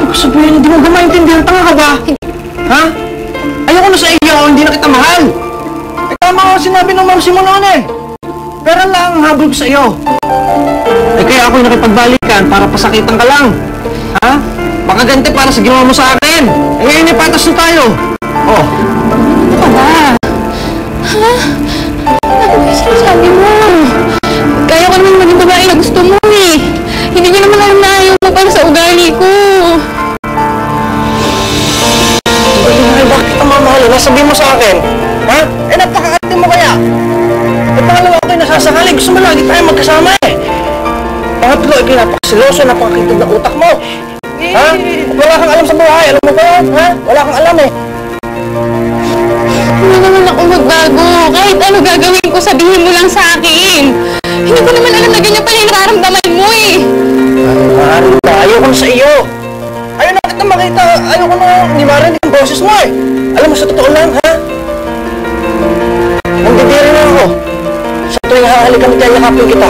ibig sabihin, hindi mo ba maintindihan? Tanga ka ba? Ha? Ayoko na sa iyo, hindi na kita mahal. Eh, tama nga sinabi ng Ma'am Simon noon eh. Pera lang ang habol ko sa iyo. Eh, kaya ako'y nakipagbalikan para pasakitan ka lang. Ha? Baka ganti para sa ginawa mo sa akin. Eh, ngayon ipatas na tayo. Oh. Ano ka ba? Ha? Ano ba yung sinasabi mo? Kaya ko naman maging babae na gusto mo eh. Hindi ko naman alam na ayaw mo para sa ugali ko. Ay, bakit ka mamahal? Nasabihin mo sa akin? Ha? Eh, napaka-arte mo kaya? Eh, pangalawa ako'y nasasakali. Gusto mo lagi tayo magkasama eh. Pangatlo, ikay napakasiloso, napakakitid na utak mo. Ha? Wala kang alam sa buhay. Alam mo ba yan? Ha? Wala kang alam eh. Hindi naman ako magbago. Kahit ano gagawin ko, sabihin mo lang sa akin. Hindi ko naman alam na ganyan pala yung nararamdaman mo eh. Marita, ayoko na sa iyo. Ayaw na kita makita. Ayoko na hindi marinig ang boses mo eh. Alam mo, sa totoo lang, ha? Nandidiri na ako. Sa tuwing hahalikan kita, yakapin kita.